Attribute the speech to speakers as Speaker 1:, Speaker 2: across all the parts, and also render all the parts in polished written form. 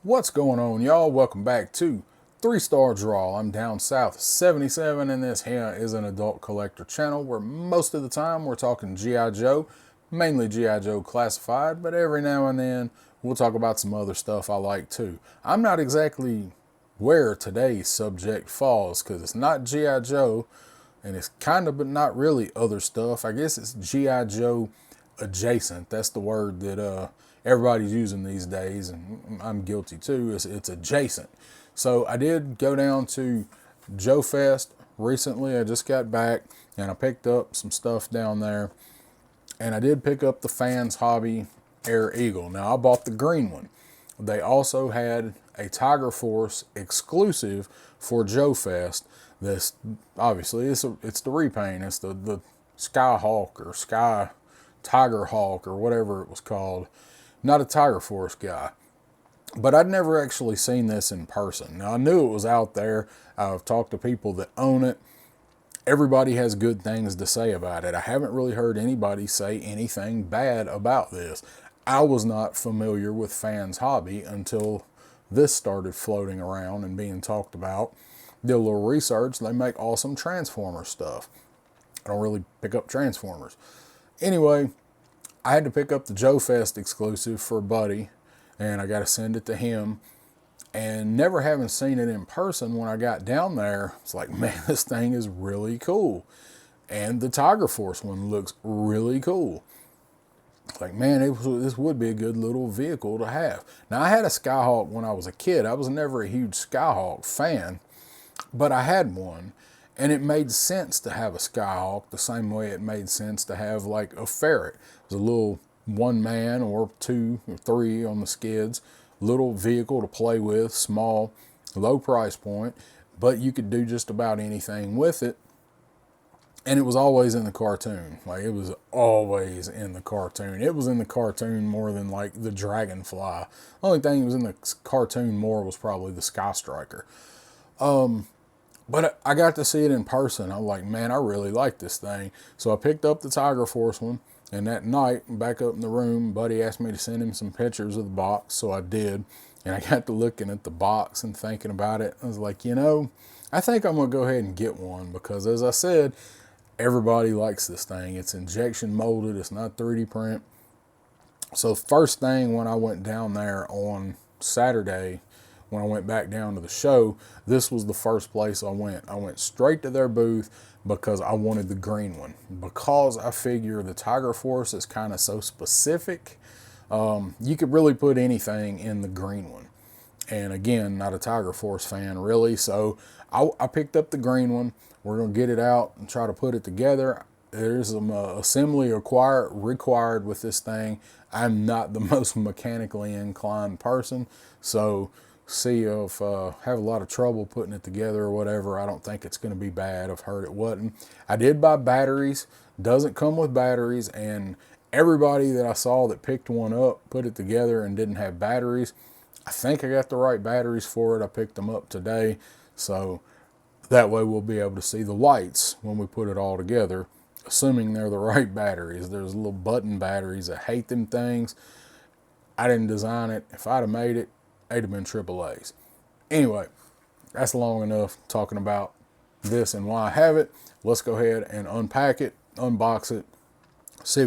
Speaker 1: What's going on, y'all? Welcome back to 3-Star Draw. I'm down south 77, and this here is an adult collector channel where most of the time we're talking G.I. Joe, mainly G.I. Joe classified, but every now and then we'll talk about some other stuff I like too. I'm not exactly where today's subject falls because it's not G.I. Joe, and it's kind of but not really other stuff. I guess it's G.I. Joe adjacent. That's the word that everybody's using these days, and I'm guilty too. It's adjacent. So I did go down to Joe Fest recently. I just got back and I picked up some stuff down there, and I did pick up the Fans Hobby Air Eagle. Now I bought the green one. They also had a Tiger Force exclusive for Joe Fest. This obviously it's the repaint. It's the Sky Hawk or Sky Tiger Hawk or whatever it was called. Not a Tiger Force guy, but I'd never actually seen this in person. Now I knew it was out there. I've talked to people that own it. Everybody has good things to say about it. I haven't really heard anybody say anything bad about this. I was not familiar with Fans Hobby until this started floating around and being talked about. Did a little research. They make awesome Transformer stuff. I don't really pick up Transformers. Anyway, I had to pick up the Joe Fest exclusive for a buddy, and I got to send it to him. And never having seen it in person, when I got down there, it's like, man, this thing is really cool. And the Tiger Force one looks really cool. It's like, man, this would be a good little vehicle to have. Now, I had a Skyhawk when I was a kid. I was never a huge Skyhawk fan, but I had one. And it made sense to have a Skyhawk the same way it made sense to have like a Ferret. It was a little 1-man or 2 or 3 on the skids, little vehicle to play with, small, low price point, but you could do just about anything with it. And it was always in the cartoon. Like, it was always in the cartoon. It was in the cartoon more than like the Dragonfly. Only thing that was in the cartoon more was probably the Sky Striker. But I got to see it in person. I'm like, man, I really like this thing. So I picked up the Tiger Force one, and that night, back up in the room, buddy asked me to send him some pictures of the box, so I did. And I got to looking at the box and thinking about it. I was like, you know, I think I'm going to go ahead and get one because, as I said, everybody likes this thing. It's injection molded. It's not 3D print. So first thing when I went down there on Saturday, when I went back down to the show, this was the first place I went. I went straight to their booth because I wanted the green one. Because I figure the Tiger Force is kind of so specific, you could really put anything in the green one. And again, not a Tiger Force fan really, so I picked up the green one. We're going to get it out and try to put it together. There's some assembly required with this thing. I'm not the most mechanically inclined person, so see if have a lot of trouble putting it together or whatever. I don't think it's going to be bad. I've heard it wasn't. I did buy batteries. Doesn't come with batteries, and everybody that I saw that picked one up put it together and didn't have batteries. I think I got the right batteries for it. I picked them up today, so that way we'll be able to see the lights when we put it all together, assuming they're the right batteries. There's little button batteries. I hate them things. I didn't design it. If I'd have made it, they'd have been AAAs. Anyway, that's long enough talking about this and why I have it. Let's go ahead and unpack it, unbox it, see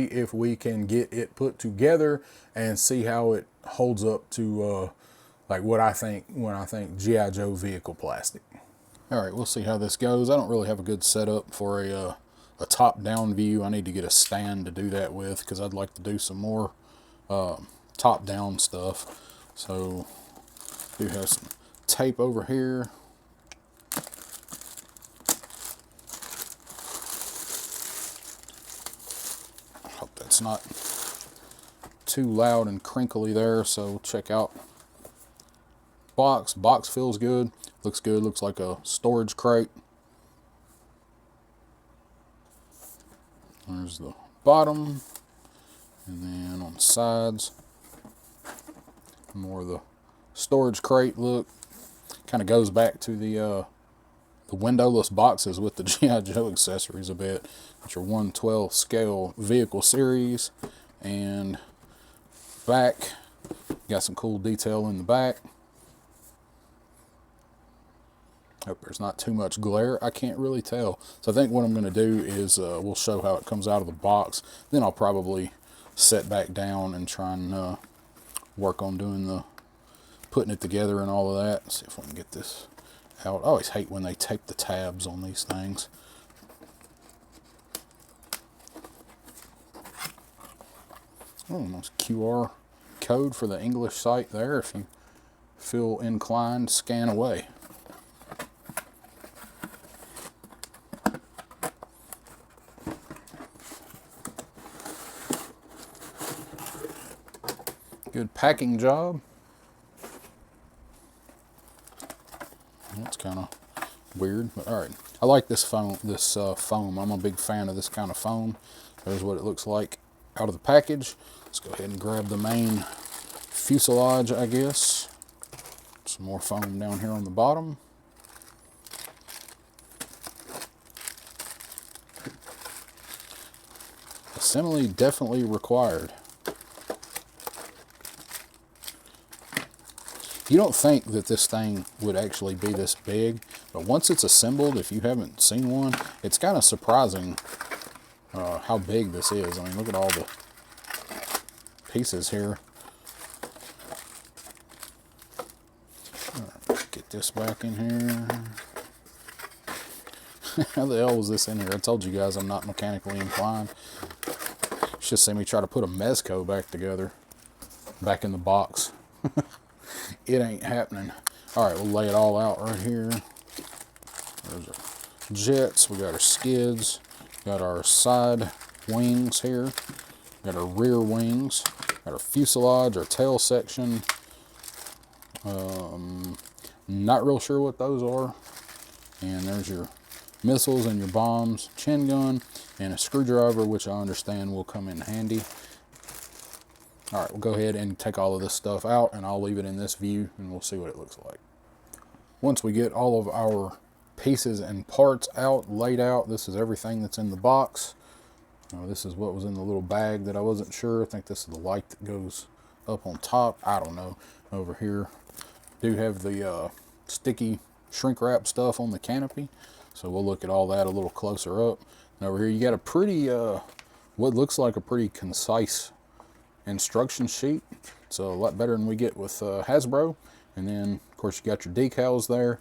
Speaker 1: if we can get it put together, and see how it holds up to like what I think when I think G.I. Joe vehicle plastic. All right, we'll see how this goes. I don't really have a good setup for a top-down view. I need to get a stand to do that with because I'd like to do some more top-down stuff. So I do have some tape over here. I hope that's not too loud and crinkly there. So check out box. Box feels good. Looks good. Looks like a storage crate. There's the bottom, and then on the sides, more of the storage crate look. Kind of goes back to the windowless boxes with the G.I. Joe accessories a bit. It's your 1/12 scale vehicle series, and back, got some cool detail in the back. Hope there's not too much glare. I can't really tell. So I think what I'm going to do is we'll show how it comes out of the box. Then I'll probably set back down and try and work on doing putting it together and all of that. Let's see if we can get this out. I always hate when they tape the tabs on these things. Oh, nice QR code for the English site there if you feel inclined, scan away. Good packing job. That's kind of weird, but all right. I like this foam. Foam. I'm a big fan of this kind of foam. There's what it looks like out of the package. Let's go ahead and grab the main fuselage, I guess. Some more foam down here on the bottom. Assembly definitely required. You don't think that this thing would actually be this big, but once it's assembled, if you haven't seen one, it's kind of surprising how big this is. I mean, look at all the pieces here. Right, get this back in here. How the hell was this in here? I told you guys I'm not mechanically inclined. You should see me try to put a Mezco back together, back in the box. It ain't happening. All right, we'll lay it all out right here. There's our jets. We got our skids. Got our side wings here. Got our rear wings. Got our fuselage, our tail section. Not real sure what those are. And there's your missiles and your bombs, chin gun, and a screwdriver, which I understand will come in handy. All right, we'll go ahead and take all of this stuff out, and I'll leave it in this view, and we'll see what it looks like. Once we get all of our pieces and parts out, laid out, this is everything that's in the box. This is what was in the little bag that I wasn't sure. I think this is the light that goes up on top. I don't know. Over here, do have the sticky shrink wrap stuff on the canopy, so we'll look at all that a little closer up. And over here, you got a pretty, what looks like a pretty concise instruction sheet. It's a lot better than we get with Hasbro. And then of course you got your decals there.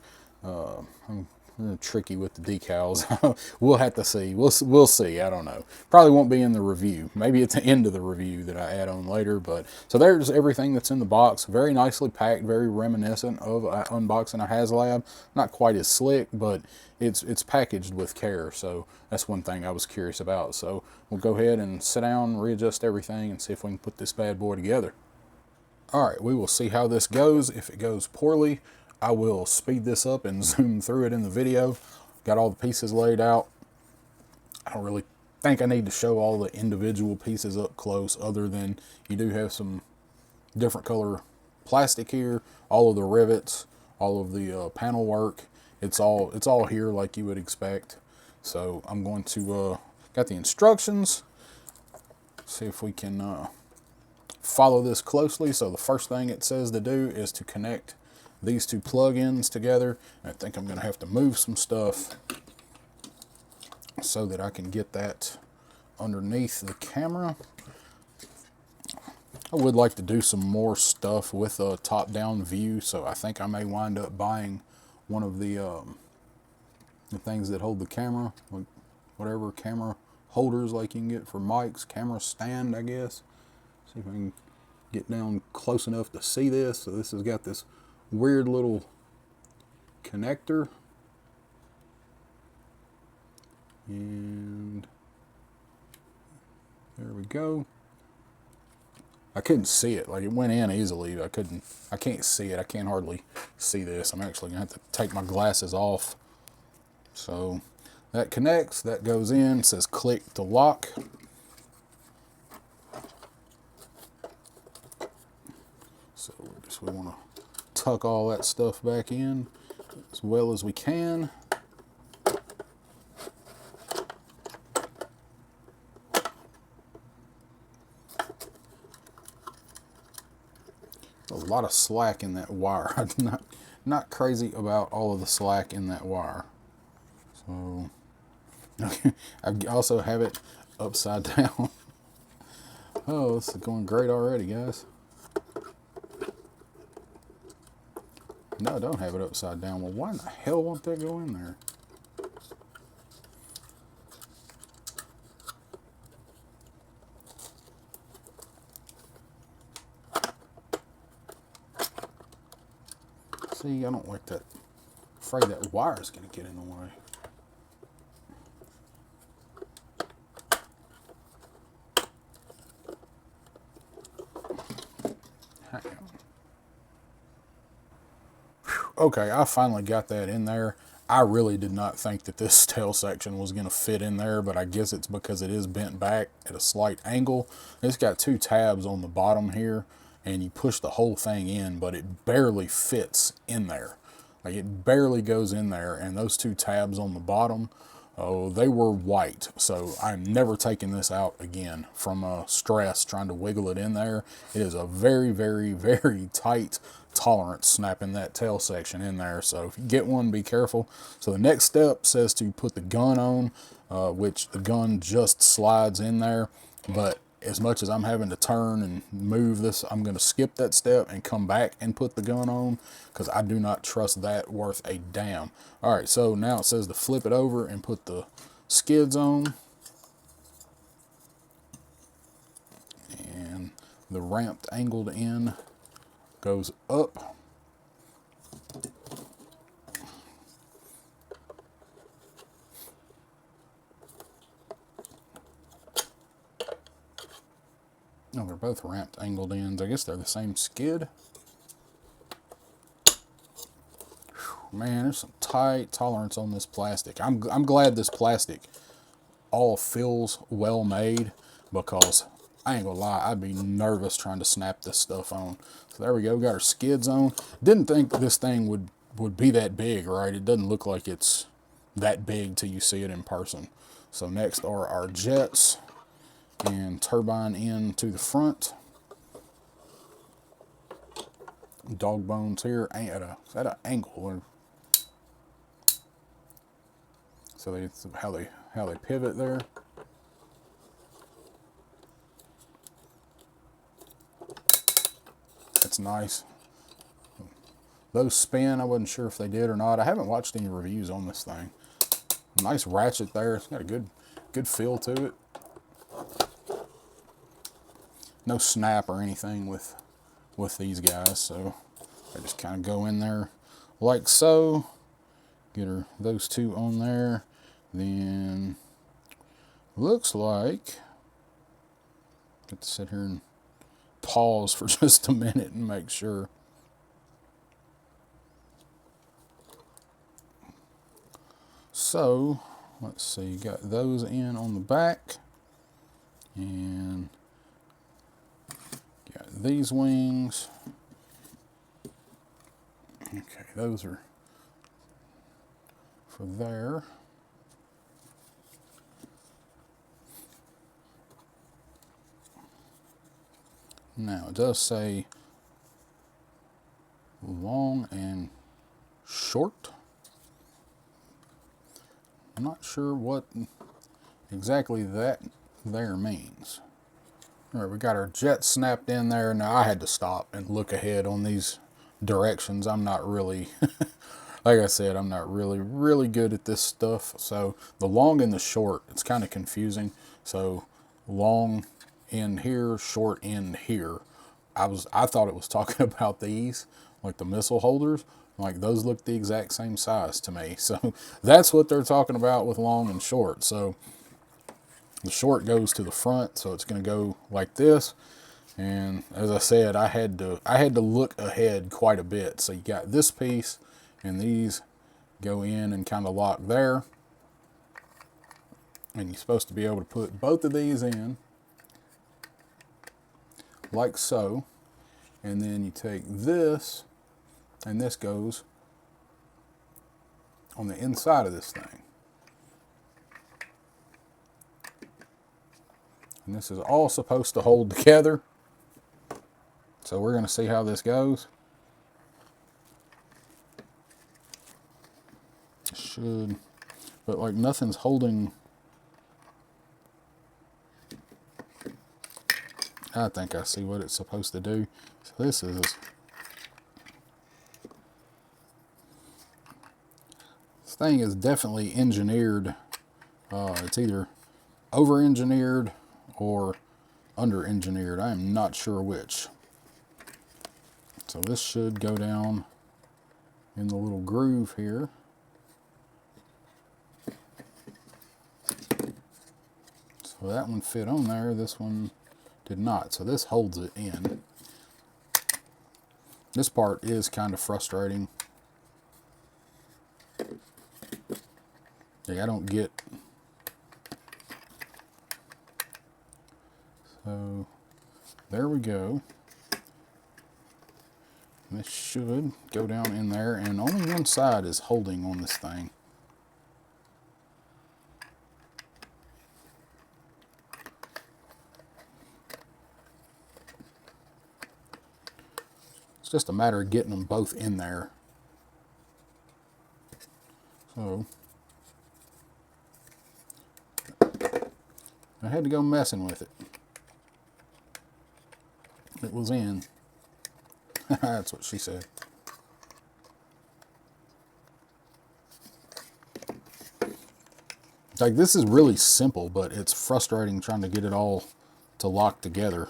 Speaker 1: I'm tricky with the decals. We'll have to see. We'll see. I don't know. Probably won't be in the review. Maybe at the end of the review that I add on later. But so there's everything that's in the box. Very nicely packed. Very reminiscent of unboxing a HasLab. Not quite as slick, but it's packaged with care. So that's one thing I was curious about. So we'll go ahead and sit down, readjust everything, and see if we can put this bad boy together. All right, we will see how this goes. If it goes poorly, I will speed this up and zoom through it in the video. Got all the pieces laid out. I don't really think I need to show all the individual pieces up close, other than you do have some different color plastic here, all of the rivets, all of the panel work. It's all here like you would expect. So I'm going to got the instructions. See if we can follow this closely. So the first thing it says to do is to connect these two plug-ins together. I think I'm going to have to move some stuff so that I can get that underneath the camera. I would like to do some more stuff with a top-down view, so I think I may wind up buying one of the things that hold the camera, like whatever camera holders like you can get for mics, camera stand, I guess. See if I can get down close enough to see this. So this has got this weird little connector, and there we go. I couldn't see it, like it went in easily. I can't see it. I can't hardly see this. I'm actually gonna have to take my glasses off. So that connects, that goes in, it says click to lock. So we want to tuck all that stuff back in as well as we can. A lot of slack in that wire. I'm not crazy about all of the slack in that wire. So I also have it upside down. Oh, this is going great already, guys. No, I don't have it upside down. Well, why in the hell won't that go in there? See, I don't like that. Afraid that wire is going to get in the way. Okay, I finally got that in there. I really did not think that this tail section was going to fit in there, but I guess it's because it is bent back at a slight angle. It's got two tabs on the bottom here, and you push the whole thing in, but it barely fits in there. Like, it barely goes in there, and those two tabs on the bottom, oh, they were white. So I'm never taking this out again from stress trying to wiggle it in there. It is a very, very, very tight tolerance snapping that tail section in there. So if you get one, be careful. So the next step says to put the gun on, which the gun just slides in there. But as much as I'm having to turn and move this, I'm going to skip that step and come back and put the gun on, because I do not trust that worth a damn. All right, so now it says to flip it over and put the skids on. And the ramped angled end goes up. No, they're both ramped angled ends. I guess they're the same skid. Whew, man, there's some tight tolerance on this plastic. I'm glad this plastic all feels well made, because I ain't gonna lie, I'd be nervous trying to snap this stuff on. So there we go, got our skids on. Didn't think this thing would be that big, right? It doesn't look like it's that big till you see it in person. So next are our jets and turbine end to the front. Dog bones here at an angle. So that's how they pivot there. That's nice. Those spin, I wasn't sure if they did or not. I haven't watched any reviews on this thing. Nice ratchet there. It's got a good feel to it. No snap or anything with these guys, so I just kind of go in there like so. Get those two on there. Then looks like, have to sit here and pause for just a minute and make sure. So let's see, got those in on the back, and got these wings. Okay, those are for there. Now it does say long and short. I'm not sure what exactly that there means. All right, we got our jet snapped in there. Now I had to stop and look ahead on these directions. I'm not really, like I said, I'm not really good at this stuff. So the long and the short, it's kind of confusing. So long end here, short end here. I thought it was talking about these, like the missile holders. Like, those look the exact same size to me. So that's what they're talking about with long and short. So the short goes to the front, so it's going to go like this. And as I said, I had to look ahead quite a bit. So you got this piece, and these go in and kind of lock there. And you're supposed to be able to put both of these in like so, and then you take this, and this goes on the inside of this thing. And this is all supposed to hold together. So we're going to see how this goes. Should, but like nothing's holding. I think I see what it's supposed to do. So this thing is definitely engineered. It's either over-engineered or under-engineered. I am not sure which. So this should go down in the little groove here. So that one fit on there. This one did not. So this holds it in. This part is kind of frustrating. Yeah, I don't get. So there we go. This should go down in there, and only one side is holding on this thing. It's just a matter of getting them both in there. So I had to go messing with it. It was in. That's what she said. Like, this is really simple, but it's frustrating trying to get it all to lock together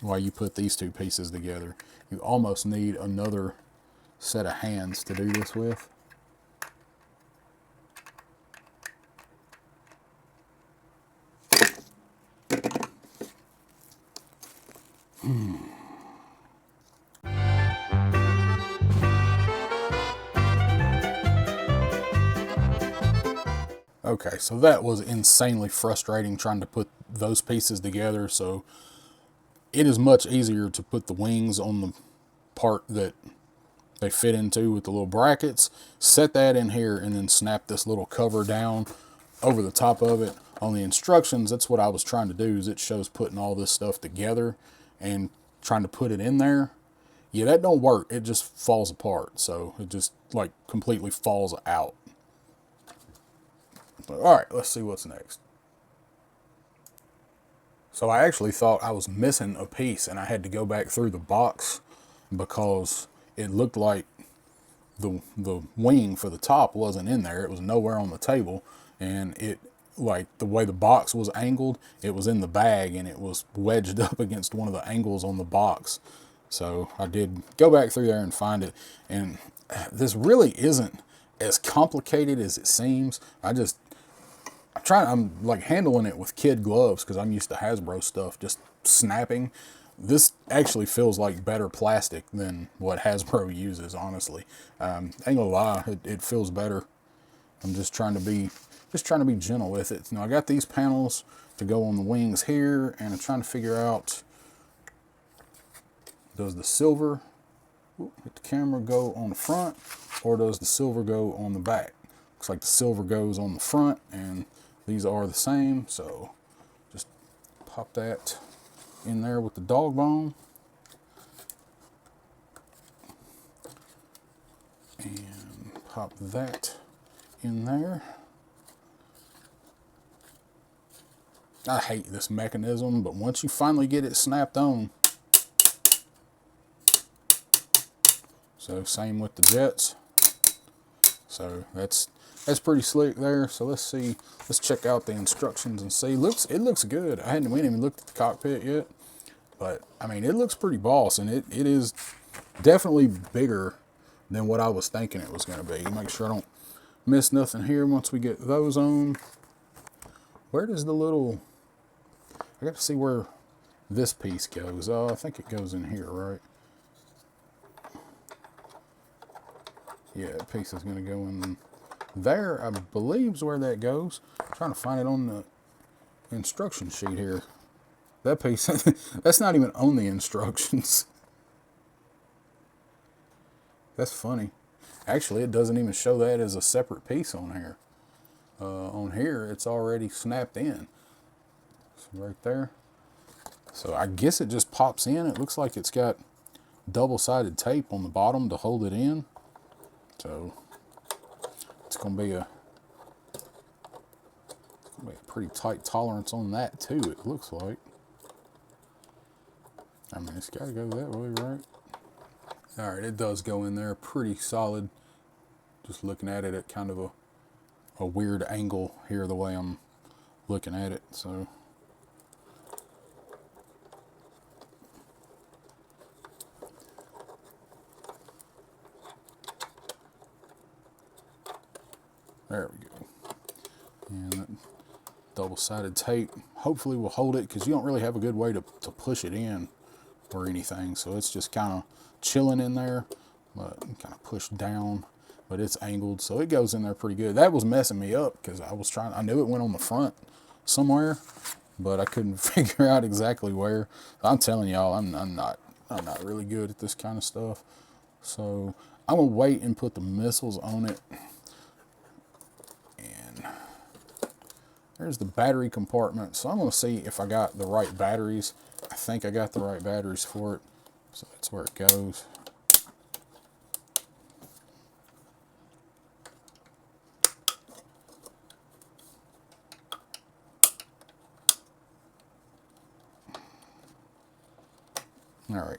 Speaker 1: while you put these two pieces together. You almost need another set of hands to do this with. Okay, so that was insanely frustrating trying to put those pieces together. So it is much easier to put the wings on the part that they fit into with the little brackets, set that in here, and then snap this little cover down over the top of it. On the instructions, that's what I was trying to do, is it shows putting all this stuff together and trying to put it in there. Yeah, that don't work. It just falls apart. So it just like completely falls out. But, all right, let's see what's next. So I actually thought I was missing a piece, and I had to go back through the box because it looked like the wing for the top wasn't in there. It was nowhere on the table, and it, like the way the box was angled, it was in the bag and it was wedged up against one of the angles on the box. So I did go back through there and find it, and this really isn't as complicated as it seems. I'm like handling it with kid gloves because I'm used to Hasbro stuff just snapping. This actually feels like better plastic than what Hasbro uses, honestly. Ain't gonna lie, it feels better. I'm just trying to be gentle with it. Now I got these panels to go on the wings here, and I'm trying to figure out, does the silver with the camera go on the front, or does the silver go on the back? Looks like the silver goes on the front, and these are the same, so just pop that in there with the dog bone. And pop that in there. I hate this mechanism, but once you finally get it snapped on. So same with the jets. So that's pretty slick there. So let's see, let's check out the instructions and see. It looks good. We hadn't even looked at the cockpit yet, but I mean, it looks pretty boss, and it is definitely bigger than what I was thinking it was going to be. Make sure I don't miss nothing here once we get those on. Where does the little, I got to see where this piece goes. Oh, I think it goes in here, right? Yeah, that piece is going to go in there, I believe, is where that goes. I'm trying to find it on the instruction sheet here. That piece, that's not even on the instructions. That's funny. Actually, it doesn't even show that as a separate piece on here. On here, it's already snapped in. So right there. So I guess it just pops in. It looks like it's got double-sided tape on the bottom to hold it in. So it's going to be a pretty tight tolerance on that too, it looks like. I mean, it's got to go that way, right? All right, it does go in there pretty solid. Just looking at it at kind of a weird angle here, the way I'm looking at it. So there we go. And that double-sided tape hopefully will hold it, because you don't really have a good way to push it in or anything. So it's just kind of chilling in there, but kind of pushed down. But it's angled, so it goes in there pretty good. That was messing me up because I knew it went on the front somewhere, but I couldn't figure out exactly where. I'm telling y'all, I'm not really good at this kind of stuff. So I'm gonna wait and put the missiles on it. And there's the battery compartment. So I'm gonna see if I got the right batteries. I think I got the right batteries for it. So that's where it goes. All right,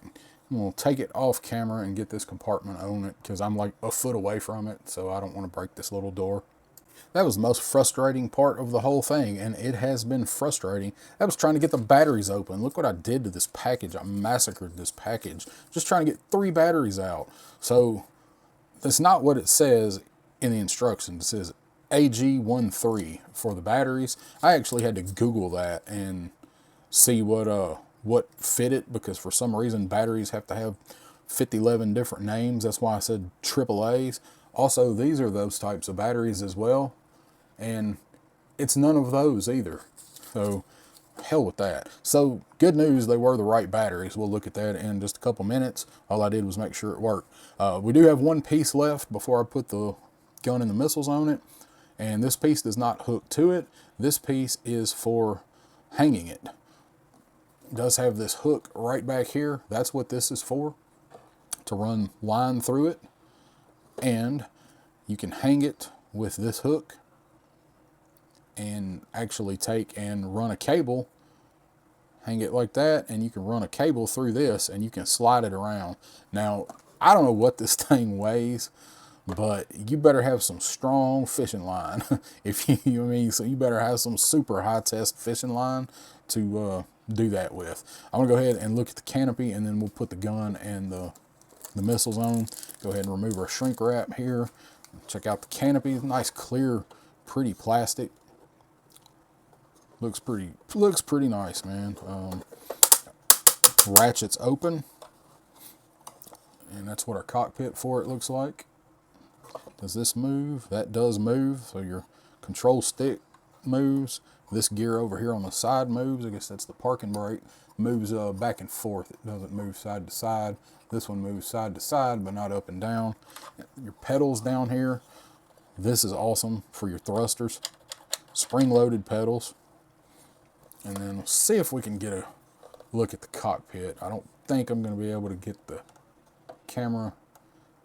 Speaker 1: I'm gonna take it off camera and get this compartment on it, because I'm like a foot away from it, so I don't want to break this little door. That was the most frustrating part of the whole thing, and it has been frustrating. I was trying to get the batteries open. Look what I did to this package. I massacred this package just trying to get 3 batteries out. So that's not what it says in the instructions. It says AG13 for the batteries. I actually had to Google that and see what fit it, because for some reason batteries have to have 11 different names. That's why I said AAA's. Also, these are those types of batteries as well, and it's none of those either. So hell with that. So good news, they were the right batteries. We'll look at that in just a couple minutes. All I did was make sure it worked. We do have one piece left before I put the gun and the missiles on it, and this piece does not hook to it. This piece is for hanging it. Does have this hook right back here. That's what this is for, to run line through it. And you can hang it with this hook and actually take and run a cable, hang it like that, and you can run a cable through this and you can slide it around. Now, I don't know what this thing weighs, but you better have some strong fishing line. If you know what I mean, so you better have some super high test fishing line to do that with. I'm gonna go ahead and look at the canopy, and then we'll put the gun and the missiles on. Go ahead and remove our shrink wrap here. Check out the canopy. Nice, clear, pretty plastic. Looks pretty nice, man. Ratchets open, and that's what our cockpit for it looks like. Does this move? That does move. So your control stick moves. This gear over here on the side moves. I guess that's the parking brake. Moves back and forth. It doesn't move side to side. This one moves side to side, but not up and down. Your pedals down here. This is awesome for your thrusters. Spring-loaded pedals. And then we'll see if we can get a look at the cockpit. I don't think I'm going to be able to get the camera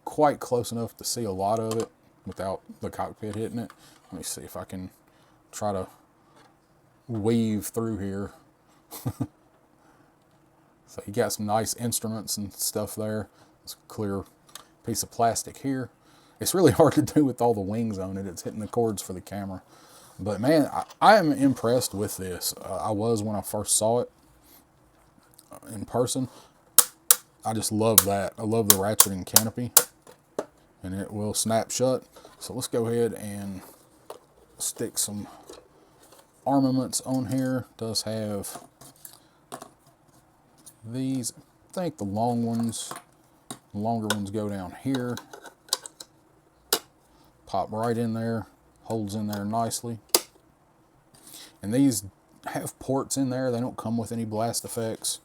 Speaker 1: quite close enough to see a lot of it without the cockpit hitting it. Let me see if I can try to weave through here. So you got some nice instruments and stuff there. It's a clear piece of plastic here. It's really hard to do with all the wings on it. It's hitting the cords for the camera. But man, I am impressed with this. I was when I first saw it in person. I just love that. I love the ratcheting canopy. And it will snap shut. So let's go ahead and stick some armaments on here. It does have these. I think the longer ones go down here. Pop right in there, holds in there nicely. And these have ports in there. They don't come with any blast effects,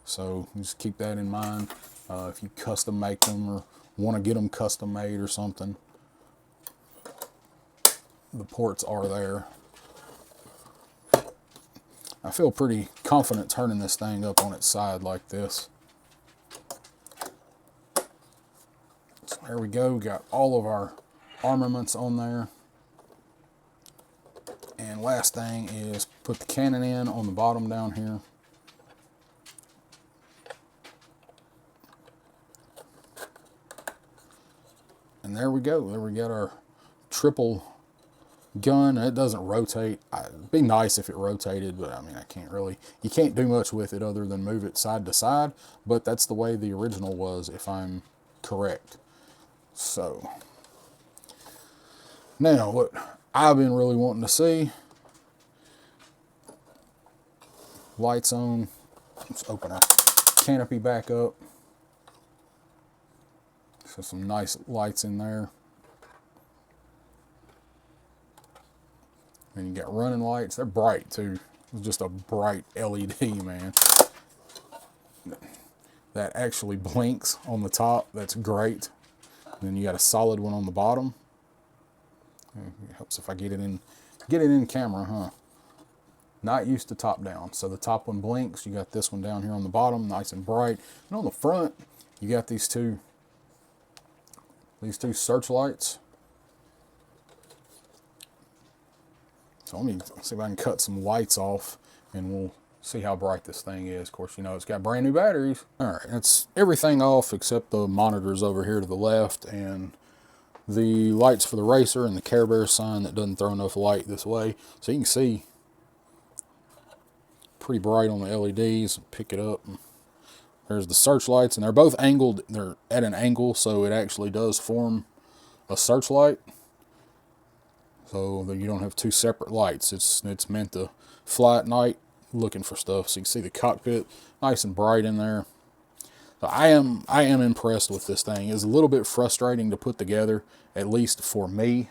Speaker 1: so just keep that in mind. If you custom make them or want to get them custom made or something, the ports are there. I feel pretty confident turning this thing up on its side like this. So there we go. We got all of our armaments on there. And last thing is put the cannon in on the bottom down here. And there we go. There we got our triple gun. It doesn't rotate. It'd be nice if it rotated, but I mean, I can't really, you can't do much with it other than move it side to side, but that's the way the original was, if I'm correct. So now what I've been really wanting to see, lights on. Let's open our canopy back up. So some nice lights in there. And you got running lights. They're bright too. It's just a bright LED, man. That actually blinks on the top. That's great. And then you got a solid one on the bottom. It helps if I get it in camera, huh? Not used to top down. So the top one blinks. You got this one down here on the bottom, nice and bright. And on the front, you got these two searchlights. So let me see if I can cut some lights off and we'll see how bright this thing is. Of course, you know, it's got brand new batteries. All right, it's everything off except the monitors over here to the left and the lights for the racer and the Care Bear sign that doesn't throw enough light this way. So you can see pretty bright on the LEDs. Pick it up. There's the searchlights, and they're both angled. They're at an angle, so it actually does form a searchlight. So that you don't have two separate lights. It's meant to fly at night looking for stuff. So you can see the cockpit nice and bright in there. So I am impressed with this thing. It's a little bit frustrating to put together, at least for me,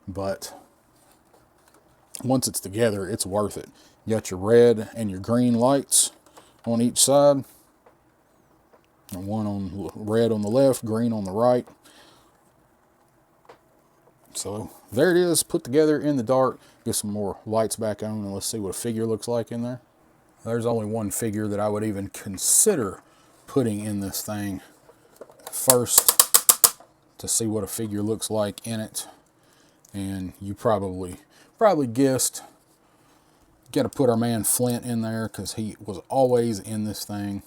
Speaker 1: but once it's together, it's worth it. You got your red and your green lights on each side. And one on red on the left, green on the right. So there it is, put together in the dark. Get some more lights back on and let's see what a figure looks like in there. There's only one figure that I would even consider putting in this thing first to see what a figure looks like in it. And you probably guessed, got to put our man Flint in there because he was always in this thing.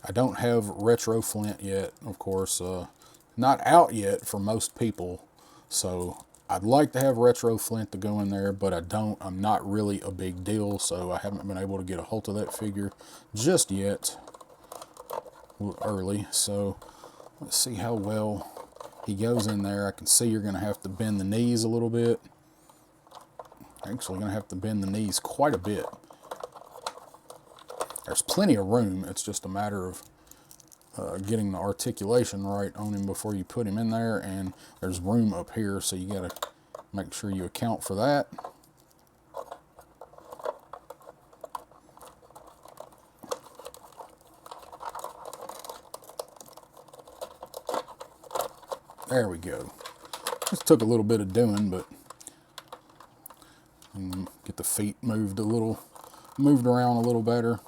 Speaker 1: I don't have Retro Flint yet, of course, not out yet for most people. So I'd like to have Retro Flint to go in there, but I don't. I'm not really a big deal, so I haven't been able to get a hold of that figure just yet. A little early, so let's see how well he goes in there. I can see you're going to have to bend the knees a little bit. Actually going to have to bend the knees quite a bit. There's plenty of room. It's just a matter of getting the articulation right on him before you put him in there, and there's room up here, so you got to make sure you account for that. There we go. This took a little bit of doing, but get the feet moved around a little better.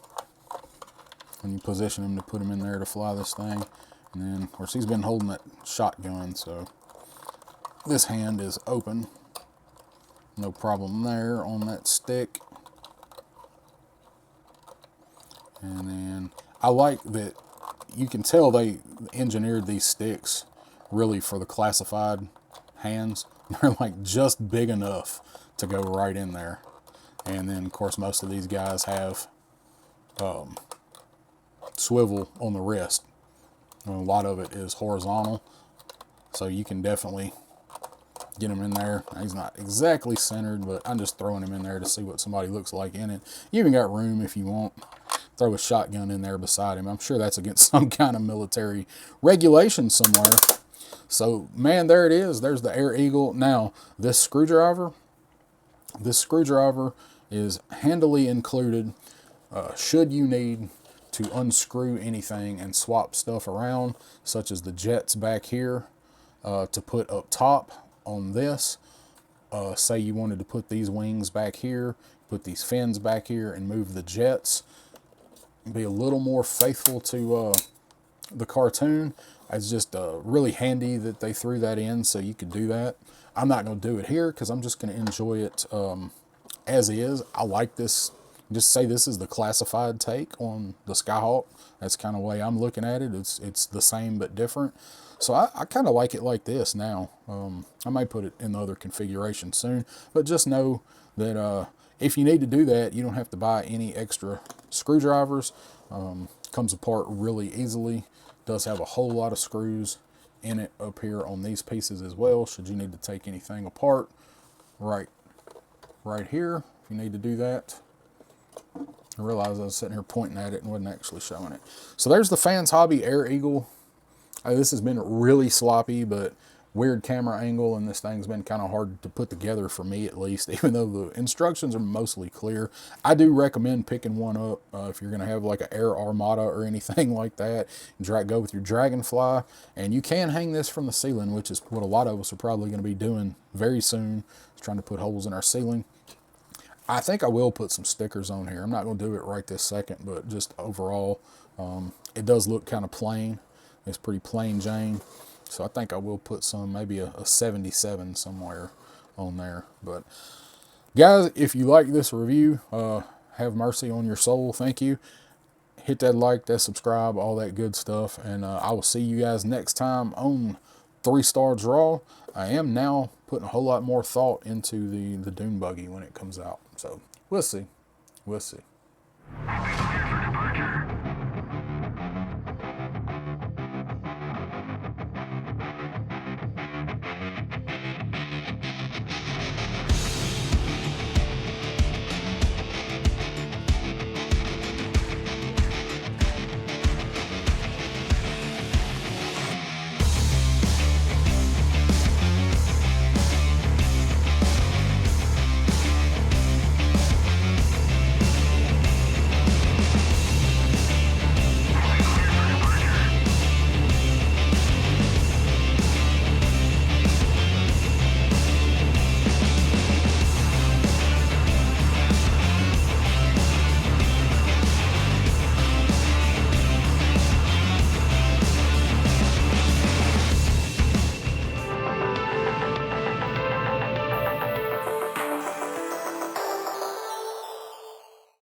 Speaker 1: When you position him to put him in there to fly this thing. And then, of course, he's been holding that shotgun, so this hand is open. No problem there on that stick. And then I like that you can tell they engineered these sticks really for the classified hands. They're like just big enough to go right in there. And then, of course, most of these guys have swivel on the wrist. And a lot of it is horizontal, so you can definitely get him in there. He's not exactly centered, but I'm just throwing him in there to see what somebody looks like in it. You even got room if you want. Throw a shotgun in there beside him. I'm sure that's against some kind of military regulation somewhere. So, man, there it is. There's the Air Eagle. Now, this screwdriver is handily included should you need to unscrew anything and swap stuff around, such as the jets back here to put up top on this. Say you wanted to put these wings back here, put these fins back here, and move the jets. Be a little more faithful to the cartoon. It's just really handy that they threw that in so you could do that. I'm not going to do it here because I'm just going to enjoy it as is. I like this. Just say this is the classified take on the Skyhawk. That's kind of the way I'm looking at it. It's the same but different. So I kind of like it like this now. I might put it in the other configuration soon, but just know that if you need to do that, you don't have to buy any extra screwdrivers. Comes apart really easily. Does have a whole lot of screws in it up here on these pieces as well, should you need to take anything apart. Right here, if you need to do that. I realized I was sitting here pointing at it and wasn't actually showing it. So there's the Fans Hobby Air Eagle. This has been really sloppy, but weird camera angle, and this thing's been kind of hard to put together for me at least, even though the instructions are mostly clear. I do recommend picking one up if you're going to have like an Air Armada or anything like that. Go with your Dragonfly, and you can hang this from the ceiling, which is what a lot of us are probably going to be doing very soon, trying to put holes in our ceiling. I think I will put some stickers on here. I'm not going to do it right this second, but just overall, it does look kind of plain. It's pretty plain Jane. So I think I will put some, maybe a 77 somewhere on there. But guys, if you like this review, have mercy on your soul. Thank you. Hit that like, that subscribe, all that good stuff. And I will see you guys next time on 3-Star Draw. I am now putting a whole lot more thought into the Dune Buggy when it comes out. So we'll see. We'll see.
Speaker 2: Clear for departure.